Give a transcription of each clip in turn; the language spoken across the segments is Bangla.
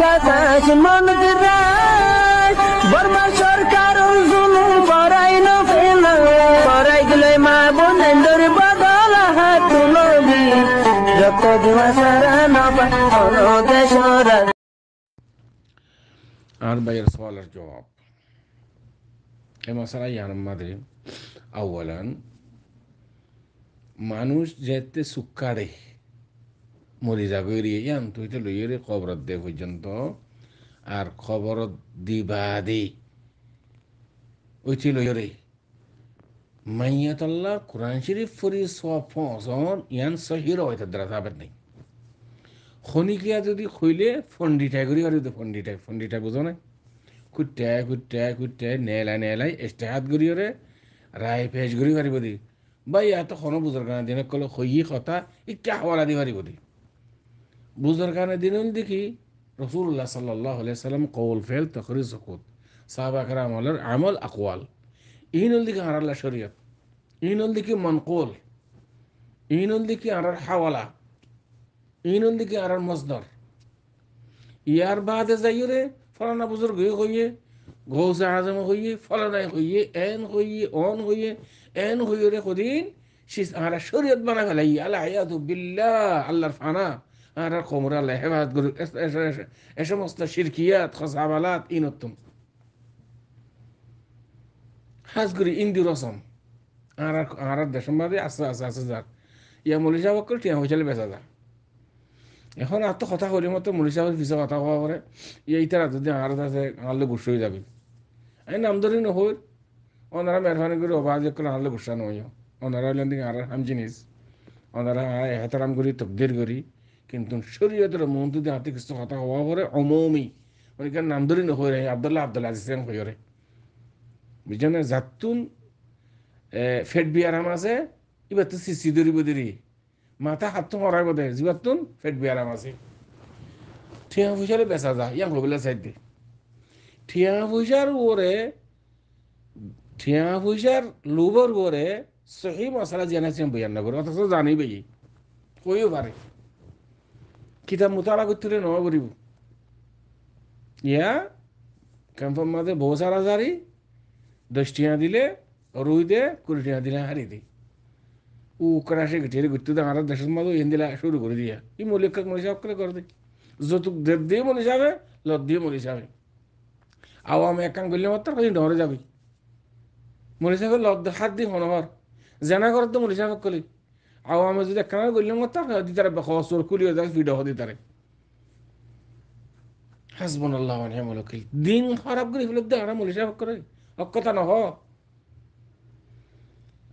গাছ মন দিরাই বর্মা সরকার জুলুম করাই না ফেলা করাই গেলে মা বোনের বদল হাত তুলবি যত দিবা সারা না পালো দেশরা আর ভাইয়ের সওয়ালের জবাব এই মশালা ইয়ার মধ্যে আউয়ালান মানুষ যেতে সুক্কারে মরি যাবে ইয়ান তুই তো লইয়ে খবর দে পর্যন্ত আর খবর দিবা দে ওইটি লইয়ে রে মাইয়াতল্লাহ কোরআন শরীফ ফরি সফন ইয়ান সহির হয়তো দ্বারা যাবেন নাই খনিকিয়া যদি খইলে ফন্ডিটাই করি আর ফন্ডিটাই বুঝো না কুট্টাই নেলাই এস্তেহাত গড়িয়রে রায় ফেজ গড়ি পারিব দি বা ইয়াত খন বুজর কারণে দিনে কলে খই কথা ইটা হওয়ালা দি পারিব দি বুজর কারণে দিন দেখি রসুল্লাহ সাল্লাহ সাল্লাম কৌল ফেল তখরি সকুত সাহাবাকের আমল আকওয়াল ইহিনুল দিকে হারাল্লা শরীয়ত ইহিনুল দিকে মনকুল ইহিনুল দিকে আরার হাওয়ালা ইহিনুল দিকে আরার মজদর ইয়ার বাদে যাইরে ফলানা বুজুর্গ হইয়ে গৌসে আজম হইয়ে ফলানাই হইয়ে এন হইয়ে অন হইয়ে এন হইয়ে রে কদিন আর শরীয়ত বানা ফেলাই আল্লাহ আয়াতু বিল্লাহ আল্লাহর ফানা আর কোমর আল্লাহ হেফাজত করি এ সমস্ত শিরকিয়াত খসাবালাত ইনতুম হাজ করি ইন্দি রসম আর দেশম বাদে আছে যার ইয়া মলিশা বকল টিয়া হইলে বেচা যা এখন আর তো কথা করি মতো মনীষাবের পিছা কথা কোৱা করে এইটার যদি আর আছে আনলে গুসা হয়ে যাবি এই নামদারি নহই ওনারা মেহরবানি করে অবাজ করে আনলে গুসা নয় ওনারা হইলেন দিকে আর হাম জিনিস ওনারা এহতারাম করি তকদির করি কিন্তু শরীয়তের মন যদি হাতে কিছু কথা হওয়া করে অমৌমি মানে কেন নামদারি নহই রে আবদুল্লাহ আজিজ হয়ে রে বুঝছেন না জাতুন ফেট বিয়ারাম আছে এবার তো সিসি দরিব দেরি মাথা হাত তো হরাই বোধ হয় জীবাতুন ফেট বিয়ারাম আছে ঠিয়া পয়সারে বেচা যা ইয়াং হবিলা সাইড দে ঠিয়া পয়সার ওরে ঠিয়া পয়সার লোভর ওরে সহি মশলা জানাইছেন বয়ান না করে অথচ জানি বেই কইও পারে কিতাব মোতালা করতে নয় করিব ইয়া ক্যাম্পের মাঝে বহু সারা জারি 10 টিয়া দিলে রুই দে 20 টিয়া দিলে হারি দি ও করাশে গেটে গুত্তু দে আর দেশের মাঝে হিন্দিলা শুরু করে দিয়া ই মলিক মনীষা করে দে যৌতুক দেব দিয়ে মনীষা হবে লত দিয়ে মনীষা হবে আওয়াম একাং গেলে মাত্র কদিন ডরে যাবি মনীষা হবে লত হাত দিয়ে হনহর জেনা করত তো মনীষা কলি আওয়ামে যদি একখানা গেলে মাত্র দি তারা খসর কুলিয়ে যায় ভিডিও হদি তারে হাসবুনাল্লাহ ওয়া নি'মাল ওয়াকিল দিন খারাপ করে ফেলে দে আর মনীষা করে অকথা নহ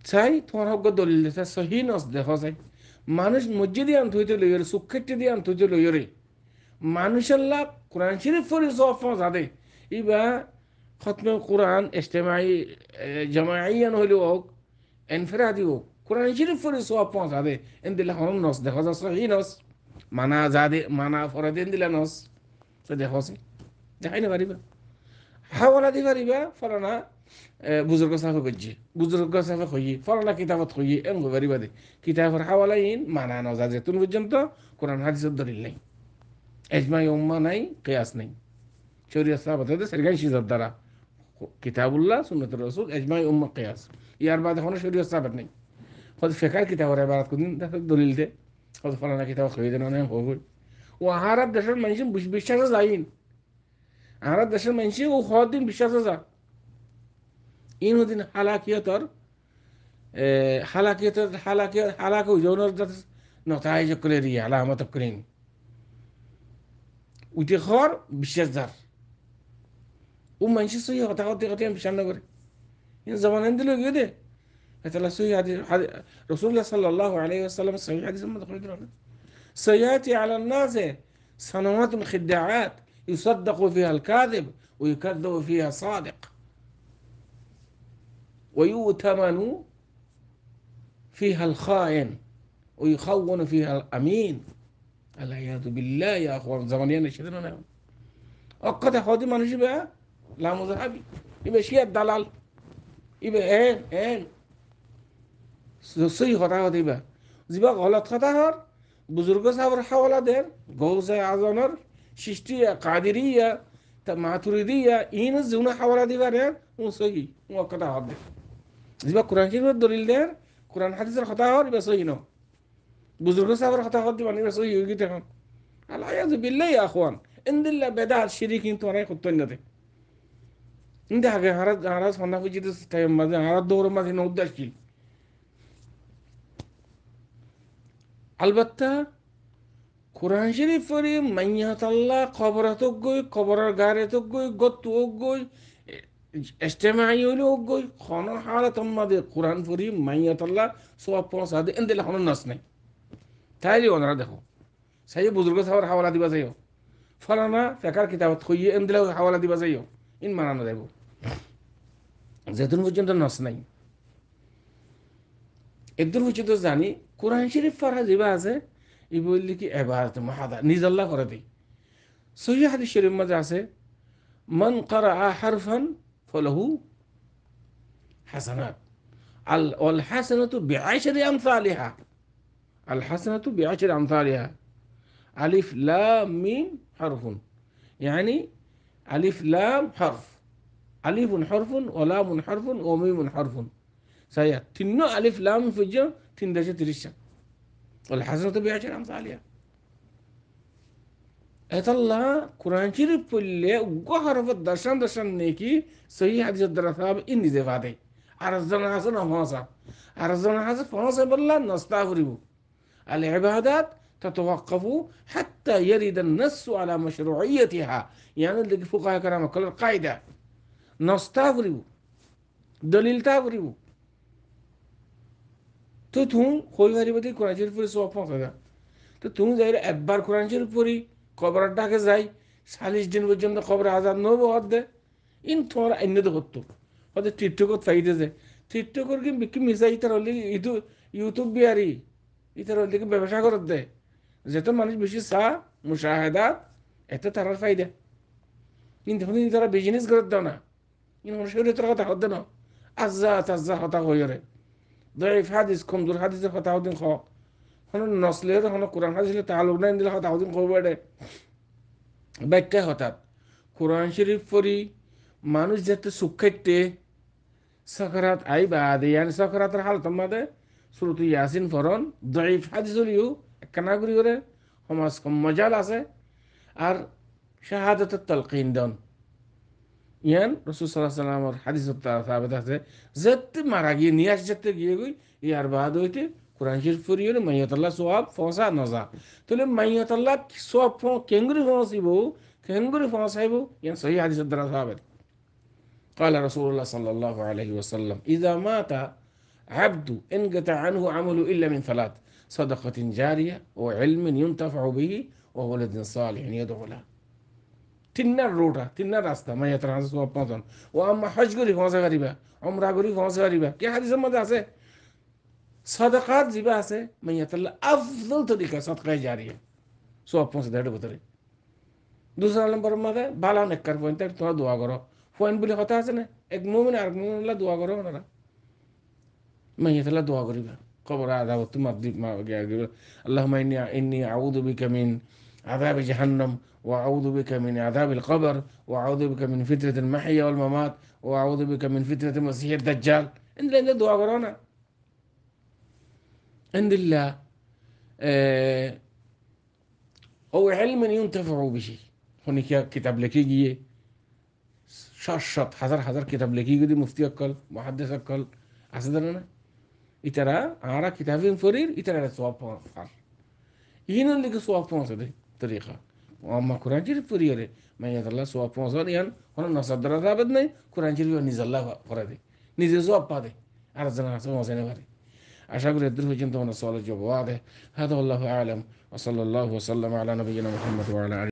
চাই তোমার হক দলিল দেখা সহি নস দেখা যায় মানুষ মসজিদে আন থইতে লইরে সুক্ষেটে দিয়ে আন থইতে লইরে মানুষাল্লাহ কোরআন শরীফ ফরি সফ যাদে ইবা খতমে কোরআন ইজতিমাই জামাইয়ান হইলো হোক এনফিরাদি হোক কোরআন শরীফ ফরি সফ যাদে এন্দিলা হম নস দেখা যায় সহি নস মানা যাদে মানা ফরাদিন দিলা নস তো দেখা যায় দেখাই না পারিবা হাওয়ালা দি পারিবা ফলানা বুজুর্গ সাফে গজ্জি বুজুর্গ সাফে হইয়ে ফলানা কিতাবত হইয়ে এম পারিবা দে কিতাবের হাওয়ালা ইন মানা নজা যেতুন পর্যন্ত কোরআন হাদিসের দলিল নাই এজমাই উম্মা নাই কিয়াস নাই শরীয়ত সাহাবত হতে সরগাই শিজার দ্বারা কিতাবুল্লাহ সুন্নাতুর রাসূল এজমাই উম্মা কিয়াস ইয়ার বাদে কোনো শরীয়ত সাহাবত নাই হদ ফিকার কিতাবের ইবারত কোন দলিল দে হদ ফলানা কিতাব হইয়ে দেন না হই ও আহারাত দেশের মানুষ বিশ্বাস যাইন আহারাত দেশের মানুষ ও হদিন বিশ্বাস যা ইন হদিন হালাকিয়তর হালাক জৌনর নতাইজ করে রিয়া আলামত করেন উঠে খর বিশ্বাস যার ও মানুষের সহি হতা হতে হতে আমি বিশ্বাস না করে কিন্তু জমানেন দিল গিয়ে দে তাহলে সহি হাদিস রাসূলুল্লাহ সাল্লাল্লাহু আলাইহি ওয়াসাল্লাম সহি হাদিসের মধ্যে করে দিলেন سيأتي على الناس سنوات خداعات يصدق فيها الكاذب ويكذب فيها صادق ويؤتمن فيها الخائن ويخون فيها الأمين العياذ بالله يا أخوان زمانيا نشدنا نعم أقد خادم মানুষ বে লা মুযহাবি ইবে শিয়া দালাল ইবে এন সহি কথা দিবা জিবা গলত কথা হর বুজুর্গ সাহেবের হাওলা দেন গৌসে আজমের সৃষ্টিয়া কাদিরিয়া তা মাতুরিদিয়া ইন জুনা হাওয়ালা দিবারে ও সহি ও কথা হবে যেবা কোরআন শরীফের দলিল দেন কোরআন হাদিসের কথা হর ইবা সহি ন বুজুর্গ সাহেবের কথা হর দিবানি ইবা সহি হই গিতে হন আল্লাহ ইয়াযু বিল্লাহি আখওয়ান ইনদিল্লা বেদাত শিরিক কিন্তু অনেক করতেন ইন্দা আগে হারাজ হন্না ফুজিতে টাইম মাঝে হারাজ দৌড় মাঝে ন উদ্দেশ্য কি আলবাত্তা কোরআন শরীফ পড়ি মাইয়াতাল্লাহ খবরাতক গই খবরের গারেতক গই গত্তুক গই ইজতেমাই হইলো গই খন হালাতম মাঝে কোরআন পড়ি মাইয়াতাল্লাহ সওয়াব পৌঁছা দে এন্দেলা হন নাস নাই তাইলে ওনারা দেখো সাই বুজুর্গ সাহেবের হাওয়ালা দিবা যাইও ফলানা ফেকার কিতাবত কইয়ে এন্দেলা হাওয়ালা দিবা যাইও ইন মানানো যাইব যেদিন পর্যন্ত নাস নাই এদিন পর্যন্ত জানি কোরআন শরীফ পড়া যেবা আছে ই বললি কি এবাদত মাহাদা নিজ আল্লাহ করে দেই সহিহ হাদিস শরীফ মাঝে আছে মান ক্বারা হারফান ফালাহু হাসানাত আল হাসানাতু বিআশরি আমসালিহা আল হাসানাতু বিআশরি আমসালিহা আলিফ লাম মিম হারফুন يعني ألف لام حرف ألف حرف ولام حرف وميم حرف سيا تنو ألف لام فجأة تندش تريشة والحسنة بعشر أمثالها أتلا قرآن شريف بلي وقهر في درشان نيكي صحيح حديث الدراسة إني زفادي أرزنا حسن فانسا أرزنا حسن فانسا بالله نستغرب العبادات تتوقف حتى يرد النص على مشروعيتها يعني اللي فقهاء كرام كل القاعدة نستغرب دليل تغرب তো তুমি কই ভারিবাদী কোরআন শরীফ পড়ে সওয়াব পাওয়া তো তুমি যাইরে একবার কোরআন শরীফ পড়ি কবরের ডাকে যাই 40 দিন পর্যন্ত কবরে আজাদ নব হদ্দে ইন তোমার অন্য তো হতো হতে টিকটকত ফাইদে যায় টিকটকর কি বিকি মিশাই ইতার হলে ইউটিউব বিয়ারি ইতার হলে কি ব্যবসা করত দে যেত মানুষ বেশি চা মুশাহাদাত এত তারার ফাইদা কিন্তু তারা বিজনেস করত দাও না কিন্তু শরীরের কথা হদ্দে না আজ্জা হতা হইরে ضعيف حديث كم دور حديث فتاودين خو هن نسلير هن قرآن حديث تعلق نين دل فتاودين خو بده ব্যাখ্যা হঠাৎ কোরআন শরীফ পড়ি মানুষ যাতে সুখেতে সাকারাত আইবা দে yani সাকারাতের হালত মাদে সূরা ইয়াসিন ফরন ضعيف হাদিস হলিও একনা করি করে সমাজ কম মজাল আছে আর শাহাদাতুত তালকিন দন ইয়ান রাসূল সাল্লাল্লাহু আলাইহি ওয়াসাল্লামের হাদিসত সাহাবাত আছে যেতে মারা গিয়ে নিয়াস যেতে গিয়ে গই ইয়ার বাদ হইতে কোরআন শরীফ পড়িও মাইয়াতাল্লাহ সওয়াব ফসা নজা তাহলে মাইয়াতাল্লাহ সওয়াব কেঙ্গুরি ফসিবো কেঙ্গুরি ফসাইবো ইয়ান সহিহ হাদিসত দ্বারা সাহাবাত قال رسول الله صلى الله عليه وسلم إذا مات عبد انقطع عنه عمله إلا من ثلاث صدقة جارية وعلم ينتفع به وولد صالح يدعو له তিননার রোটা তিননার রাস্তা মাইয়াতের হাদিস সওয়াব পাওয়া ও আম্মা হজ করি ফসা করিবা উমরা করি ফসা করিবা কি হাদিসের মধ্যে আছে সাদাকাত জিবা আছে মাইয়াতাল্লাহ আফদল তরিকা সাদকা জারিয়া সওয়াব পৌঁছে দেড় ভিতরে দুসরা নম্বরের মধ্যে ভালো নেককার পয়েন্ট তোমরা দোয়া করো পয়েন্ট বলে কথা আছে না এক মুমিন আর মুমিনাল্লাহ দোয়া করো না মাইয়াতাল্লাহ দোয়া করিবা কবর আযাব তোমার আল্লাহুম্মা ইন্নী আউযু বিকা মিন عذاب جهنم وأعوذ بك من عذاب القبر وأعوذ بك من فتنة المحيا والممات وأعوذ بك من فتنة المسيح الدجال عند الله دعاء قرانا عند الله أو علم ينتفع به هناك كتاب لك يجي شاشات حذر كتاب لك يجي مفتي أكل محدث أكل أصدرنا إترا عارا كتابين فرير إترا سواب فار هنا اللي كسواب فانسده طريقة وأما قرآن شريف فريرة ما يطلع سواب فانسان يعني هنا نصدر ثابت नहीं قرآن شريف نزل الله فرده نزل سواب باده أرزنا سواب فانسان باري أشكر الدروس جنتهم السؤال الجواب هذا والله أعلم وصلى الله وسلم على نبينا محمد وعلى آله